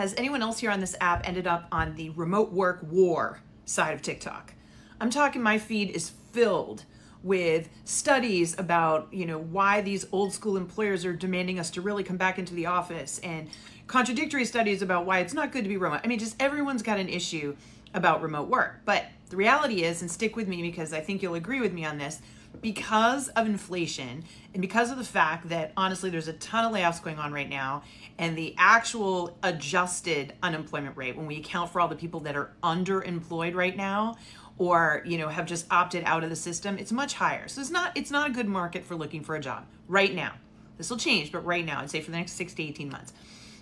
has anyone else here on this app ended up on the remote work war side of TikTok? I'm talking my feed is filled with studies about, why these old school employers are demanding us to really come back into the office, and contradictory studies about why it's not good to be remote. I mean, just everyone's got an issue about remote work. But the reality is, and stick with me because I think you'll agree with me on this, because of inflation and because of the fact that honestly there's a ton of layoffs going on right now, and the actual adjusted unemployment rate, when we account for all the people that are underemployed right now or have just opted out of the system, it's much higher. So it's not a good market for looking for a job right now. This will change, but right now I'd say for the next 6 to 18 months.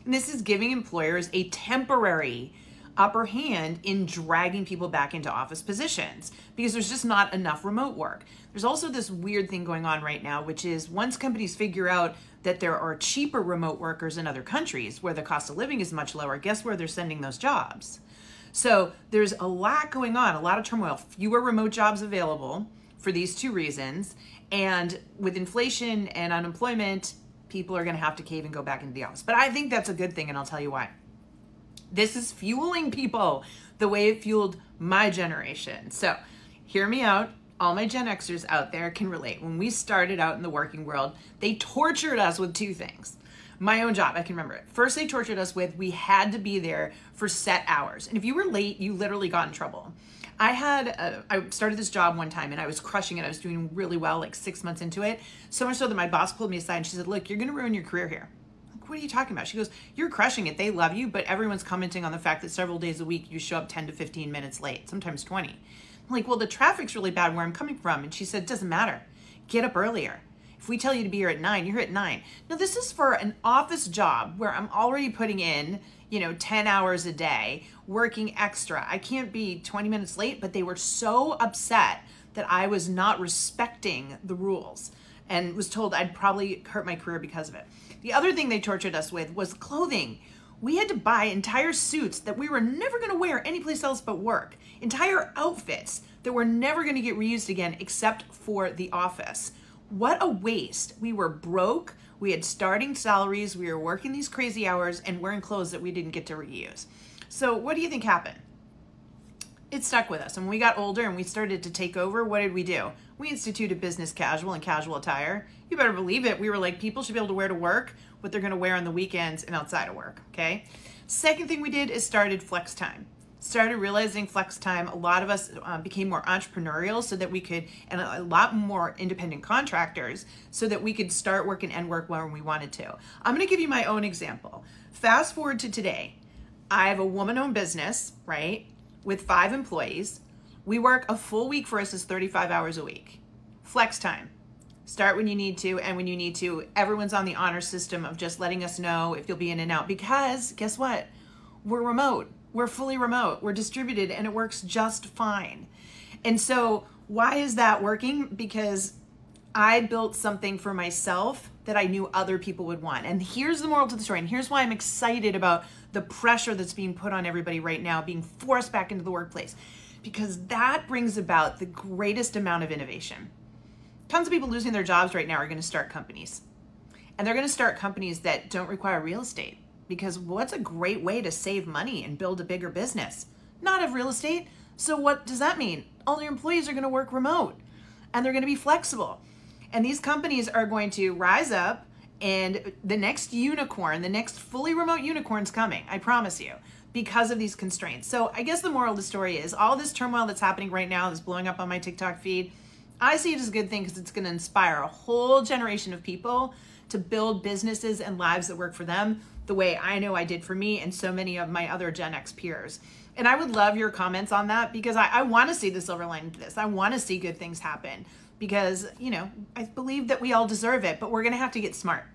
And this is giving employers a temporary upper hand in dragging people back into office positions because there's just not enough remote work. There's also this weird thing going on right now, which is once companies figure out that there are cheaper remote workers in other countries where the cost of living is much lower, guess where they're sending those jobs? So there's a lot going on, a lot of turmoil, fewer remote jobs available for these two reasons. And with inflation and unemployment, people are going to have to cave and go back into the office. But I think that's a good thing, and I'll tell you why. This is fueling people the way it fueled my generation. So hear me out. All my Gen Xers out there can relate. When we started out in the working world, they tortured us with two things. My own job, I can remember it. First, they tortured us with, we had to be there for set hours. And if you were late, you literally got in trouble. I started this job one time and I was crushing it. I was doing really well, like 6 months into it. So much so that my boss pulled me aside and she said, look, you're going to ruin your career here. I'm like, what are you talking about? She goes, you're crushing it. They love you, but everyone's commenting on the fact that several days a week you show up 10 to 15 minutes late, sometimes 20. I'm like, well, the traffic's really bad where I'm coming from. And she said, it doesn't matter. Get up earlier. If we tell you to be here at 9, you're here at 9. Now, this is for an office job where I'm already putting in, 10 hours a day, working extra. I can't be 20 minutes late, but they were so upset that I was not respecting the rules and was told I'd probably hurt my career because of it. The other thing they tortured us with was clothing. We had to buy entire suits that we were never going to wear anyplace else but work. Entire outfits that were never going to get reused again except for the office. What a waste. We were broke. We had starting salaries. We were working these crazy hours and wearing clothes that we didn't get to reuse. So what do you think happened? It stuck with us. And when we got older and we started to take over, what did we do? We instituted business casual and casual attire. You better believe it. We were like, people should be able to wear to work what they're going to wear on the weekends and outside of work, okay? Second thing we did is started flex time. Started realizing flex time. A lot of us became more entrepreneurial so that we could, and a lot more independent contractors so that we could start work and end work when we wanted to. I'm going to give you my own example. Fast forward to today. I have a woman-owned business, right, with 5 employees. We work a full week for us is 35 hours a week. Flex time. Start when you need to, and when you need to. Everyone's on the honor system of just letting us know if you'll be in and out because guess what? We're remote. We're fully remote. We're distributed and it works just fine. And so why is that working? Because I built something for myself that I knew other people would want. And here's the moral to the story. And here's why I'm excited about the pressure that's being put on everybody right now, being forced back into the workplace, because that brings about the greatest amount of innovation. Tons of people losing their jobs right now are going to start companies. And they're going to start companies that don't require real estate. Because what's a great way to save money and build a bigger business? Not have real estate. So what does that mean? All your employees are going to work remote and they're going to be flexible. And these companies are going to rise up, and the next unicorn, the next fully remote unicorn's coming, I promise you, because of these constraints. So I guess the moral of the story is all this turmoil that's happening right now that's blowing up on my TikTok feed, I see it as a good thing because it's going to inspire a whole generation of people to build businesses and lives that work for them the way I know I did for me and so many of my other Gen X peers. And I would love your comments on that because I want to see the silver lining to this. I want to see good things happen because, I believe that we all deserve it, but we're going to have to get smart.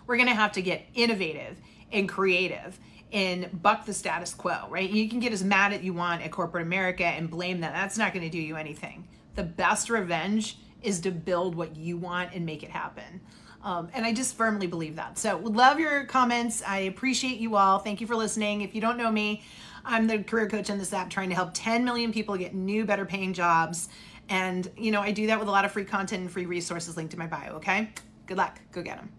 We're going to have to get innovative and creative and buck the status quo, right? You can get as mad as you want at corporate America and blame them. That's not going to do you anything. The best revenge is to build what you want and make it happen. And I just firmly believe that. So would love your comments. I appreciate you all. Thank you for listening. If you don't know me, I'm the career coach on this app trying to help 10 million people get new, better paying jobs. And, I do that with a lot of free content and free resources linked to my bio, okay? Good luck. Go get them.